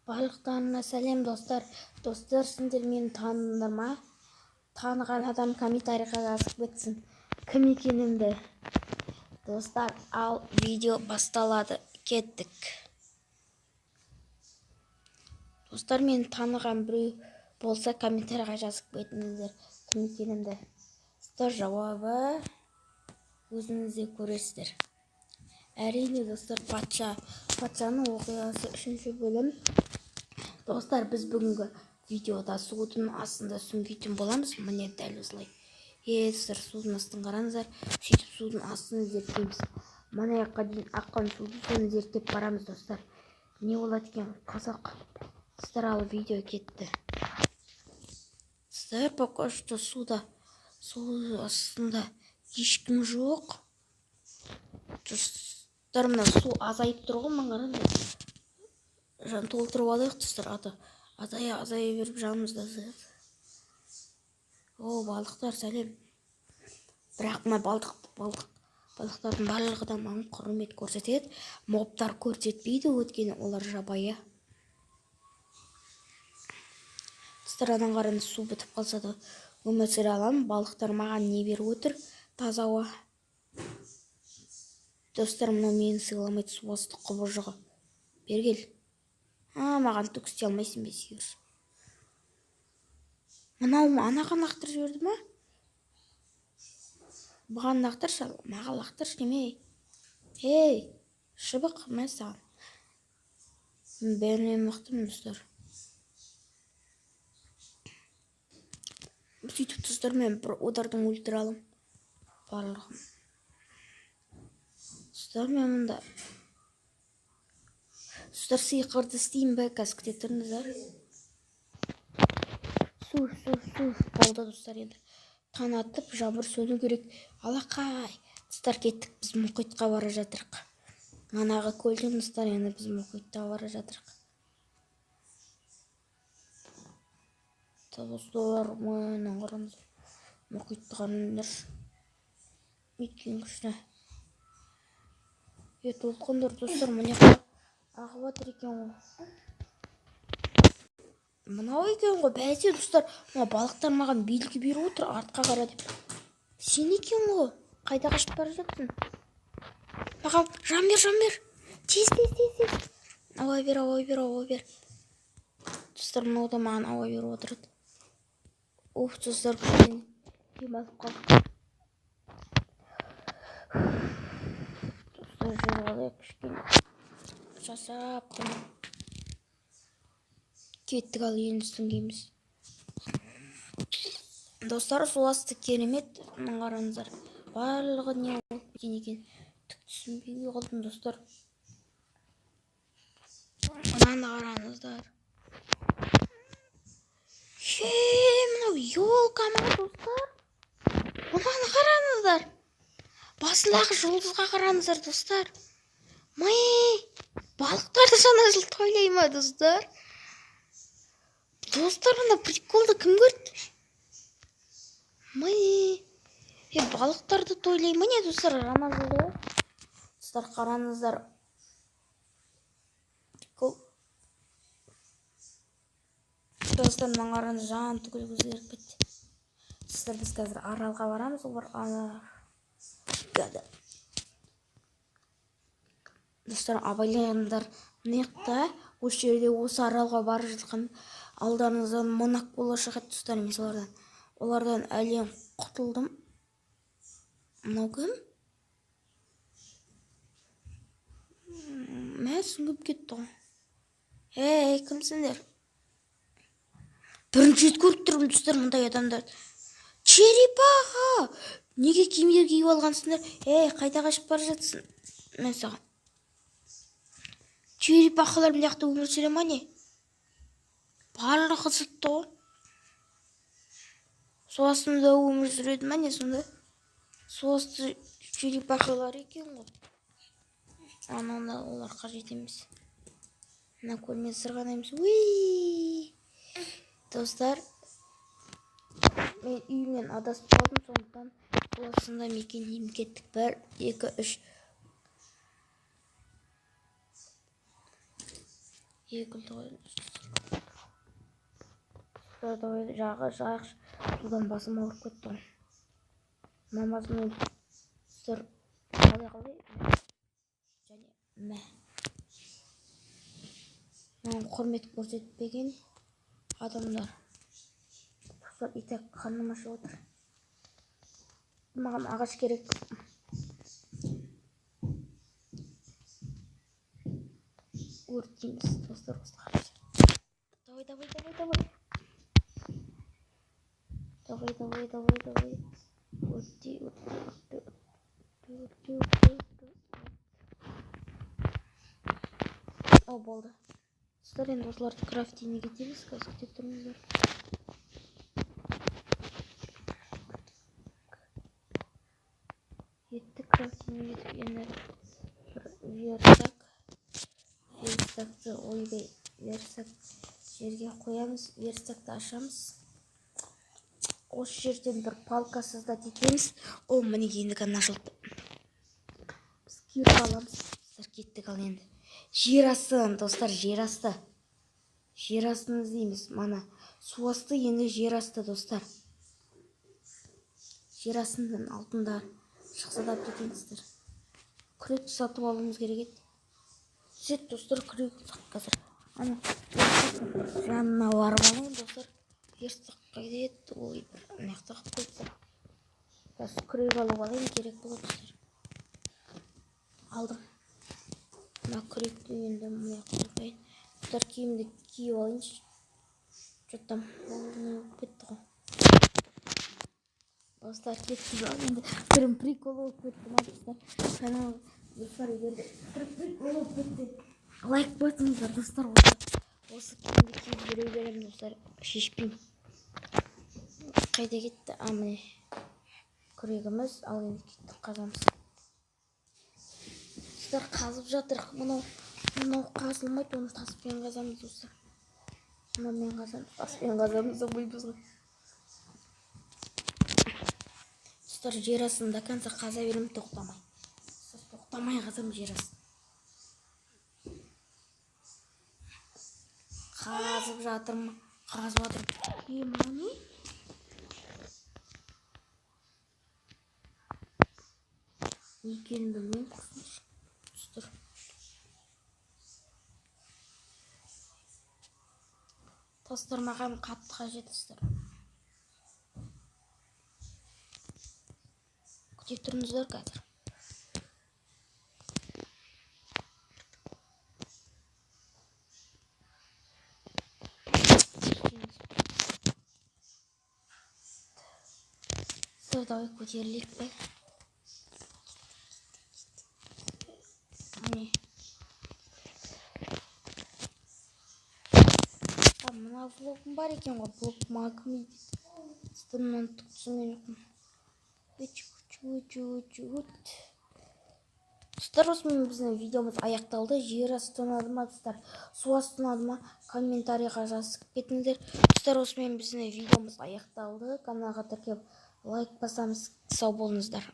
Барлықтарына сәлем достар. Достар, сендер мені таныдыңдар ма? Таныған адам комментарийға жазып кетсін кім екенімді. Достар, ал видео басталады. Кеттік. Достар, мені таныған біреу болса комментарийға жазып кетіңіздер кім екенімді. Достар, жауабы өзіңізде көресіздер. Әрине достар, патшаның оқиғасы 3-ші бөлім. Достар, біз бүгінгі видеода судың астында сүңгитін боламыз. Міне дәл осылай. Достар, судың астын қараңыздар. Сөйтіп судың астын зерттейміз. Мына жаққа дейін аққан суды соны зерттеп барамыз достар. Не болады екен қызық. Достар, ал видео кетті. Достар, пока что су астында ешкім жоқ. Достар, мына су азайып тұр ғой, қараңыздар. Жан толтырып алайық достар, азая беріп жанымызда азаяды. О, балықтар, сәлем. Бірақ мына балықтардың барлығы да маған құрмет көрсетеді. Мобтар көрсетпейді, өйткені олар жабайы. Достар, адан қараңыз, су бітіп қалса да өмір сүре аламын. Балықтар маған не беріп отыр? Таза ауа. Достар, мынау мені сыйламайды, су асты құбыжығы. Бергел. Маған түк істей алмайсың бе, сүйір. Мынау анаға лақтырып жіберді ма? Бұған лақтыршы, маған лақтыршы демей. Ей, шыбық, мен саған. Бәрінен мықтымын, достар. Сөйтіп, достар, мен бір одардың өлтіре алым. Барлығын. Достар, мен мұнда. Достар, сыйқырды істеймін бе, қазір күте тұрыңыздар. Су. Болды, достар, енді. Таң атып, жабыр сөйлеу керек. Алақай. Достар, кеттік, біз мұхитқа бара жатырық. Манағы көлден, достар, енді біз мұхитқа бара жатырық. Достар, мұнан қараңыз. Мұхитты қараңыздар. Өйткен күшті. Толқындар, достар, міне ағып жатыр екен ғой. Мынау екен ғой, бәсе достар, мына балықтар маған белгі беріп отыр, артқа қара деп. Сен екен ғой, қайда қашып бара жатсың? Маған жан бер. Тез. Ауа бер. Достар, мынау да маған ауа беріп отырады. Достар, күшпен демалып қалдық. Достар, жүріп күшпен жасап тұрмын. Кеттік, ал енді сүңгейміз. Достар, су асты керемет. Мұның қараңыздар. Барлығы не болып кеткен екен. Түк түсінбей қалдым, достар. Мұнан қараңыздар. Мынау елка ма, достар? Мұнан қараңыздар. Басындағы жұлдызға қараңыздар, достар. Балықтарды сана жыл тойлай ма, достар? Достар, мына приколды кім көрді? Балықтарды тойлай ма не, достар? Жана жылды. Достар, қараңыздар. Прикол. Достар, мына қараңыз, жан түгіл өзгеріп кетті. Достар, біз қазір аралға барамыз. Олар Достар, абайлағандар неқта осы жерде осы аралға бара жатқан алдарыңыздан монақ бола шығады, достар. Мен олардан әлем құтылдым. Мынау кім? Мә сүңгіп кетті ғой. Кімсіңдер? Бірінші рет көріп тұрмын, достар, мұндай адамдар. Черепаха! Неге киімдер киіп алғансыңдар? Қайда қашып бара жатсың? Мен саған. Черепахалар мына жақта өмір сүре ма не? Барлығы зытты ғой. Су астында өмір сүреді ма не сонда? Су асты черепахалар екен ғой. Ананда олар қажет емес. Мына көлмен сырғанаймыз. Достар, мен үйімнен адасып қалдым, сондықтан су астында мекендеймін. Кеттік. 1, 2, 3. Егілді ғой. Жағы жайық судан басым ауырып кетті ғой. Мамасымен сұр қалай және мә. Маған құрмет көрсетпеген адамдар. Құстар итек қаным ашып отыр. Маған ағаш керек. Өртейміз достар. Давай. Өртей. О, болды. Достар, енді осыларды крафтингге кетеміз. Қазір күтіп тұрыңыздар. Етті крафтингге кетіп енді бір верстакты ойбай верстак жерге қоямыз, верстакты ашамыз. Осы жерден бір палка создать етеміз. О, міне енді ғана ашылды. Біз киріп аламыз. Достар, кеттік ал енді. Жер асты, достар, жер асты. Жер астын іздейміз. Мана су асты, енді жер асты, достар. Жер астының алтында шықса да кетеміздер. Күректі сатып алуымыз керек еді. Сөйт, достар, күрек қазір. Ана жанына барып алайын, достар. Верстак қайда еді? Ой, бір мықты қылып қойыпты. Қазір күрек алып алайын, керек болады, достар. Алдым. Мына күректі енді мына қойайын. Достар, киімді киіп алайыншы. Жоттам, ол кетті ғой. Достар, кетті ғой. Енді бірім прикол болып кетті ма, достар. Канал достар, егерде прикол болып кетті. Лайк қойсаңыздар, достар. Осы киімді киіп жүре беремін, достар. Шешпеймін. Қайда кетті? Міне күрегіміз. Ал енді кеттік, қазамыз. Достар, қазып жатыр. Мынау қазылмайды, оны таспен қазамыз, достар. Мынамен қазамыз, таспен қазамыз, ойбыз ғой. Достар, жер астын до конца қаза беремін, тоқтамай. Тоқтамай қазам жер астын. Қазып жатырмын, қазып жатырмын. Мынау не? Екенін білмеймін, құрсыншы. Достар. Достар, маған қатты қажет, достар. Күтіп тұрыңыздар қазір. Давай көтерілейік бе? Міне. Мына влогым бар екен ғой, влогыма кім дейді? Стымнан түксімен жоқпын. Достар, осымен біздің видеомыз аяқталды. Жер асты ұнады ма, достар? Су асты ұнады ма? Комментарийға жазып кетіңіздер. Достар, осымен біздің видеомыз аяқталды. Каналға тіркеліп лайк басамыз. Сау болыңыздар.